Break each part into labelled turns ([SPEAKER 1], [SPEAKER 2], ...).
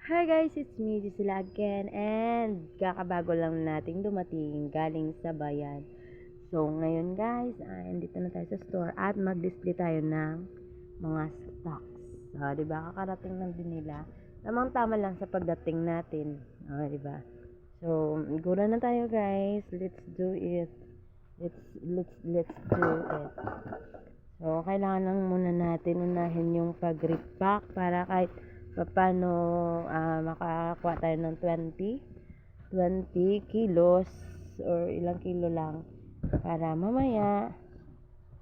[SPEAKER 1] Hi guys, it's me, Gisela again, and kakabago lang nating dumating galing sa bayan. So, ngayon guys, andito na tayo sa store at mag-display tayo ng mga stocks. So, diba, kakarating lang din nila. Tamang tama lang sa pagdating natin. Diba? So, gura na tayo guys. Let's do it. Let's do it. So, kailangan lang muna natin unahin yung pag-repack para kahit paano makakuha tayo ng 20 kilos or ilang kilo lang para mamaya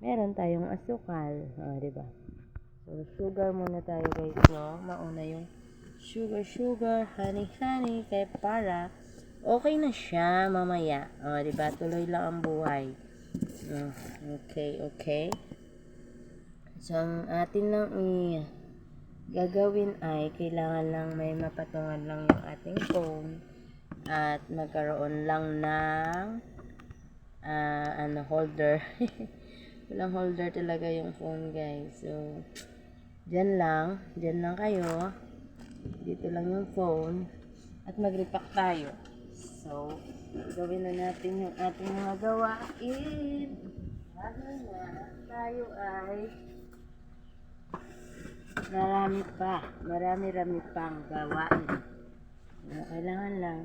[SPEAKER 1] meron tayong asukal. Diba? So, sugar muna tayo guys, no? Mauna yung sugar, honey, kaya para okay na siya mamaya. Diba? Tuloy lang ang buhay. Okay. So, ang atin lang gagawin ay kailangan lang may mapatungan lang yung ating phone at magkaroon lang ng holder. Walang holder talaga yung phone guys. So, dyan lang kayo. Dito lang yung phone at mag-repack tayo. So, gawin na natin yung ating mga gawain. Tayo ay marami pang gawain. Kailangan lang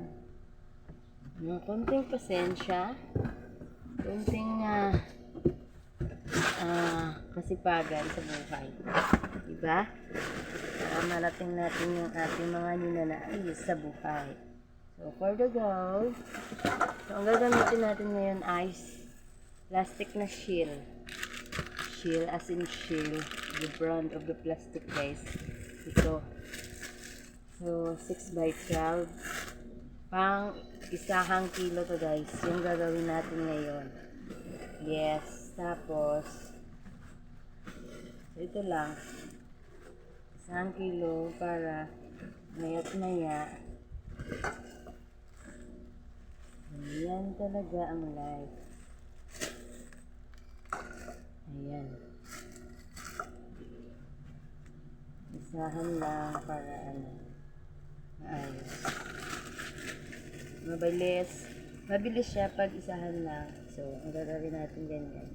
[SPEAKER 1] ng konting pasensya, konting kasipagan sa buhay. Diba? Para marating natin yung ating mga ninanais sa buhay. So, for the go, ang gagamitin natin ngayon ay plastic na shield as in shield, the brand of the plastic guys. Ito, so 6x12 pang isahang kilo to guys yung gagawin natin ngayon. Yes, tapos ito lang isahang kilo para maya't maya yan talaga ang life. Ayan. Isahan lang para maayos. Mabilis siya pag isahan lang. So, ang gagawin natin ganyan.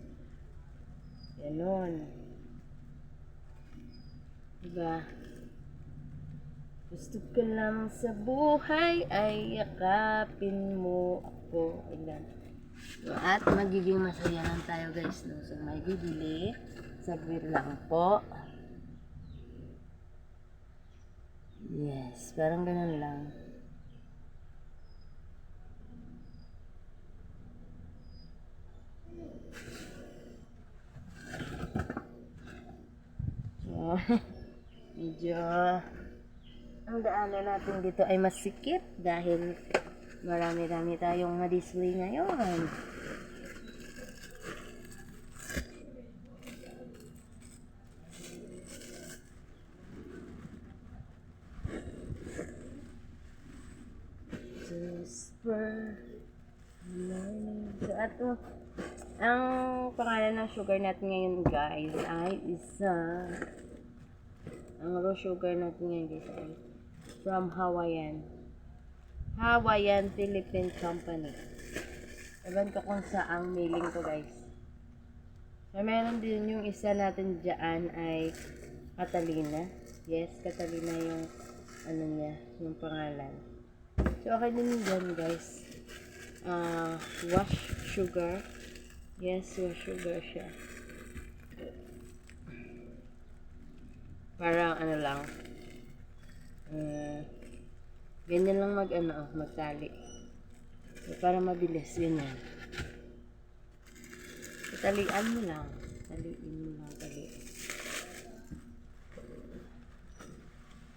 [SPEAKER 1] Ganon. Diba? Gusto ko lang sa buhay ay yakapin mo ako. Ayan. So, at magiging masaya lang tayo guys, no? So, may bibili. Saglit lang po. Yes, parang ganun lang. So, medyo ang daanan natin dito ay masikip dahil marami-rami tayong na-display ngayon. So, ang pangalan ng sugar natin ngayon guys ay ang raw sugar natin ngayon guys ay from Hawaiian Philippine Company. Ewan ko kung saang mailing to guys. So, meron din yung isa natin dyan ay Catalina. Yes, Catalina yung niya, yung pangalan. So, okay din dyan guys. Wash sugar. Yes, wash sugar siya. Parang lang. Ganyan lang magtali. So, para mabilis, ganyan. Talian mo lang.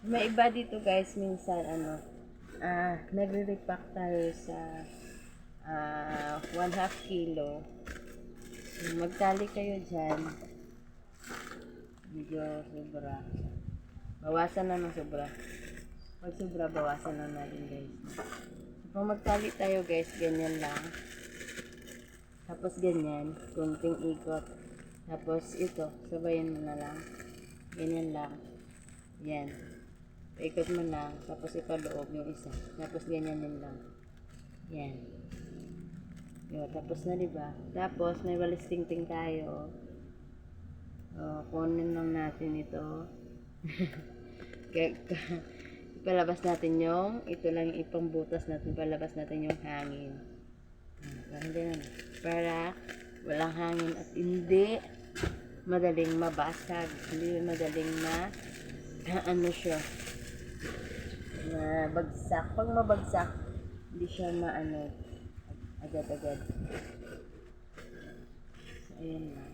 [SPEAKER 1] May iba dito guys, minsan nagre-repack tayo sa 1/2 kilo. Magtali kayo dyan. Medyo sobra. Bawasan na ng sobra. Pag sobra, bawasan na natin guys. Kung magtali tayo guys, ganyan lang. Tapos ganyan, kunting ikot. Tapos ito, sabayan mo na lang. Ganyan lang. Yan. Ikot mo lang, tapos ipaloob yung isa. Tapos ganyanin lang. Yan. Yun, tapos na diba? Tapos may walis tingting tayo. O, kunin lang natin ito. Ipalabas natin yung, ito lang yung ipangbutas natin, palabas natin yung hangin. Para walang hangin at hindi madaling mabasag, hindi madaling ano siya, mabagsak. Pag mabagsak, hindi siya maano agad-agad. So, ayan lang.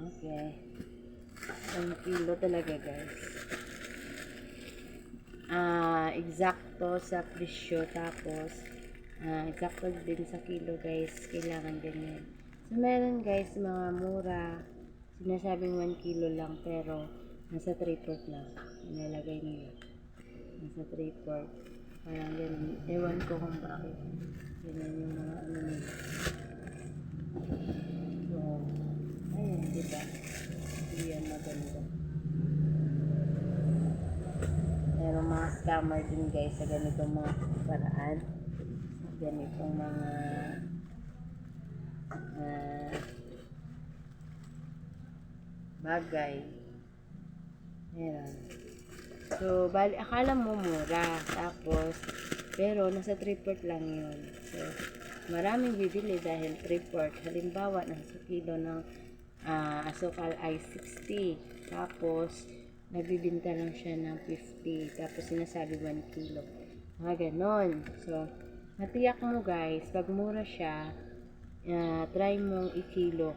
[SPEAKER 1] Okay. 1 kilo talaga, guys. Eksakto sa presyo, tapos eksakto din sa kilo, guys. Kailangan ganyan. So, meron, guys, mga mura. Sinasabing 1 kilo lang, pero nasa 3/4 lang. Inalagay nila. Nasa 3/4. Parang ganyan. Ewan ko kung bakit. Ganyan yung mga ano nila. So, ayun, diba? Hindi yan maganda. Pero mga scammer din, guys, sa ganitong mga paraan. Sa ganitong mga bagay. Meron. So, bali, akala mo mura. Tapos, pero nasa 3/4 lang yun. So, maraming bibili dahil 3/4. Halimbawa, nasa kilo ng asukal ay 60. Tapos, nabibinta lang siya ng 50. Tapos, sinasabi 1 kilo. Mga ganon. So, matiyak mo, guys, pag mura siya, try mong i-kilo.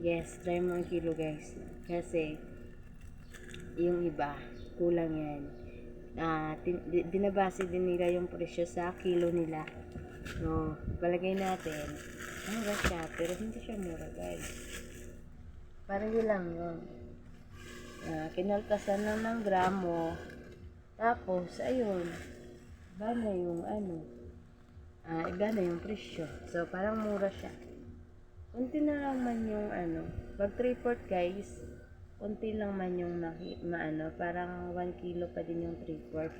[SPEAKER 1] Yes, try mo ang kilo, guys. Kasi, yung iba, kulang yan. Binabase din nila yung presyo sa kilo nila. So, palagay natin, mura siya, pero hindi siya mura, guys. Parang yun lang yun. Kinaltasan lang ng gramo. Tapos, ayun, iba na yung iba na yung presyo. So, parang mura siya. Kunti na lang man yung pag 3/4, guys, kunti lang man yung parang 1 kilo pa din yung 3/4.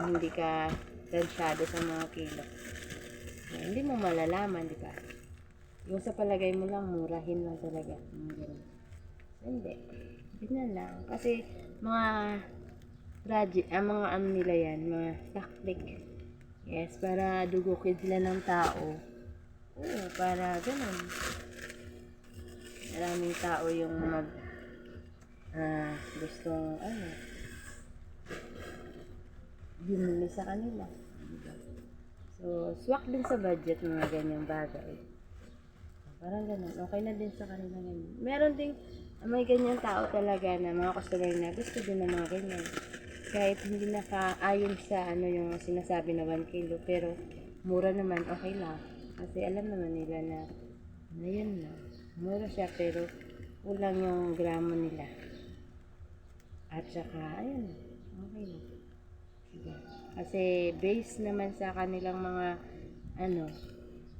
[SPEAKER 1] Hindi ka tansyado sa mga kilo. Hindi mo malalaman, di ba? Yung sa palagay mo lang, murahin lang talaga. Hindi. Hindi na lang. Kasi, mga mga nila yan, mga tactic. Yes, para dugukin sila ng tao. Oo, para ganun. Maraming tao yung gustong bumili sa kanila. So, swak din sa budget mga ganyang bagay. Parang ganun. Okay na din sa kanila ganyan. Meron ding may ganyang tao talaga na mga customer na gusto din ng mga ganyan. Kahit hindi nakaayon sa yung sinasabi na 1 kilo, pero mura naman, okay lang. Kasi alam naman nila na yun na. Mura siya, pero kulang yung gramo nila. At saka, ayun, okay lang. Diba? Kasi base naman sa kanilang mga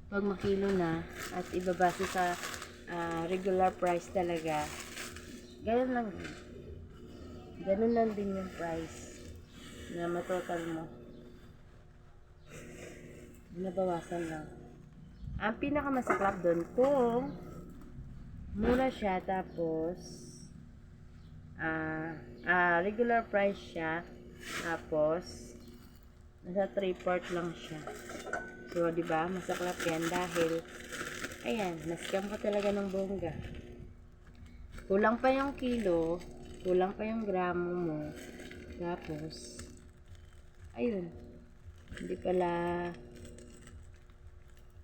[SPEAKER 1] pag makilo na at ibabase sa regular price talaga, ganun lang din. Ganun lang din yung price na matotal mo. Binabawasan lang. Ang pinakamasaklap doon, kung mura siya, tapos regular price siya, tapos nasa 3/4 lang siya. So, diba, masaklap yan dahil ayan, naskam ka talaga ng bongga. Kulang pa yung kilo, kulang pa yung gramo mo, tapos ayun, hindi pala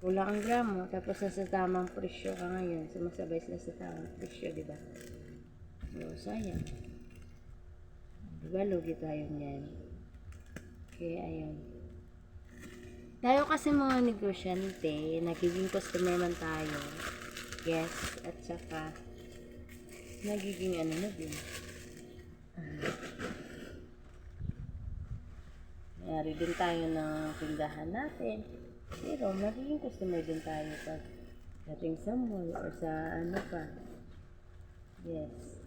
[SPEAKER 1] kulang ang gramo, tapos nasa tamang presyo ka ngayon, sumasabay sila sa tamang presyo, diba? So, sayang. Diba, lugi tayo niyan. Okay, ayun. Tayo kasi mga negosyante, nagiging customer man tayo. Yes, at saka nagiging ano na din. Mayari din tayo ng tindahan natin. Pero magiging customer din tayo pag dating sa mall or sa ano pa. Yes.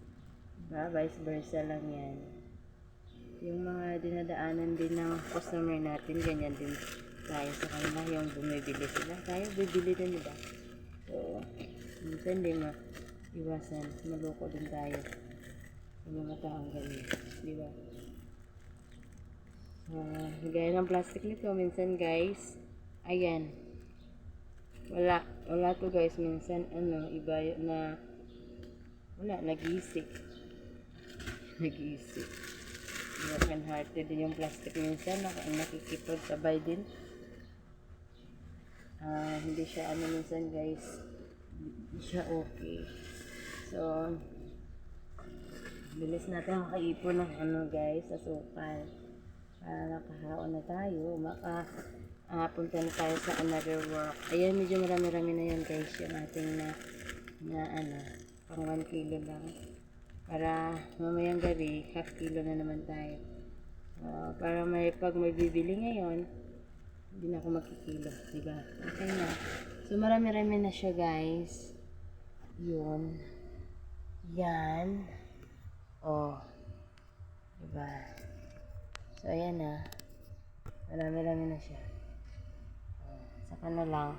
[SPEAKER 1] Diba? Vice versa lang yan. Yung mga dinadaanan din ng customer natin, ganyan din tayo sa kanila. Yung bumibili sila, tayo bibili din, diba? So, minsan din iwasan, maloko din tayo sa mga taong ganyan, diba? Gaya ng plastic nito, minsan guys, ayan, wala to guys, minsan iba na, wala, nag-iisip, broken hearted din yung plastic minsan, nakikipagsabay din. Hindi siya minsan guys, hindi siya okay. So, bilis natin makaipon ng guys, asukal. Para nakahaon na tayo, punta na tayo sa another work. Ayan, medyo marami-rami na yan guys, yung ating pang 1 kilo lang. Para mamayang gabi, half kilo na naman tayo. Para pag may bibili ngayon, hindi na ako magkikilo, diba? Okay na. So, marami-rami na siya guys. Yun. Yan. Diba? So, ayan na. Marami-rami na siya. Saka na lang.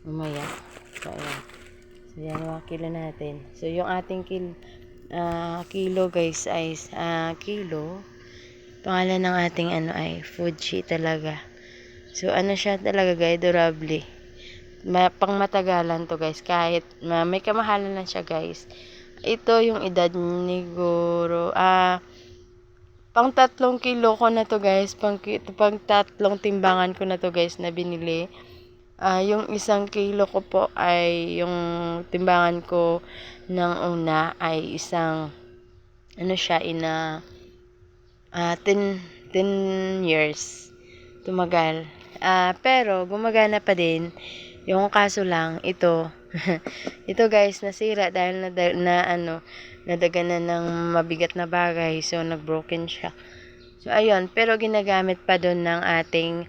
[SPEAKER 1] Umaya. So, ayan. So, yan yung kilo natin. So, yung ating kilo guys ay kilo. Pangalan ng ating ay Fuji talaga. So, siya talaga guys, durable. Pang matagalan to guys. Kahit may kamahalan lang siya guys. Ito yung edad ni Guro. Pang 3 kilo ko na to guys. Pang 3 timbangan ko na to guys na binili. Yung 1 kilo ko po ay yung timbangan ko ng una ay isang siya 10 years tumagal. Pero gumagana pa din. Yung kaso lang ito ito guys nasira dahil nadaganan ng mabigat na bagay, so nagbroken siya. So ayun, pero ginagamit pa doon ng ating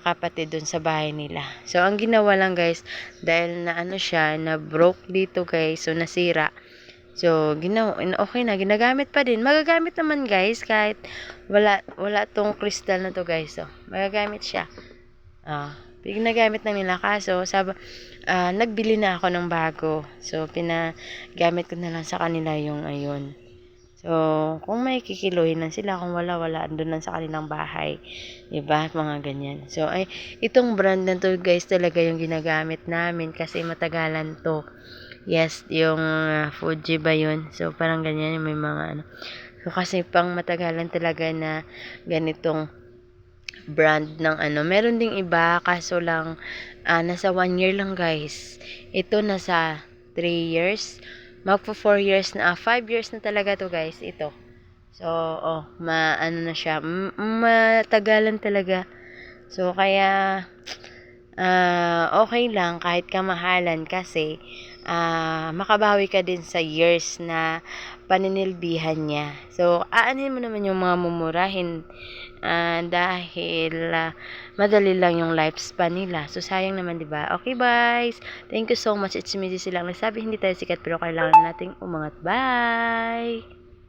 [SPEAKER 1] kapatid doon sa bahay nila. So ang ginawa lang guys, dahil na siya, na broke dito guys, so nasira. So okay na, ginagamit pa din. Magagamit naman guys kahit wala tong crystal na to guys. So magagamit siya. Ginagamit na nila, kaso nagbili na ako ng bago. So, pinagamit ko na lang sa kanila yung ayun. So, kung may kikiluhin lang sila, kung wala, andun lang sa kanilang bahay. Diba? Mga ganyan. So, itong brand na to guys, talaga yung ginagamit namin kasi matagalan to. Yes, yung Fuji ba yun? So, parang ganyan yung may mga So, kasi pang matagalan talaga na ganitong brand ng meron ding iba kaso lang nasa 1 year lang guys. Ito nasa 3 years, magpo 4 years na 5 years na talaga to guys ito. So na siya, matagalan talaga. So kaya okay lang kahit kamahalan kasi makabawi ka din sa years na paninilbihan niya. So, aanin mo naman yung mga mumurahin dahil madali lang yung lifespan nila. So, sayang naman, diba? Okay, guys. Thank you so much. It's me, silang nagsabi, hindi tayo sikat pero kailangan nating umangat. Bye!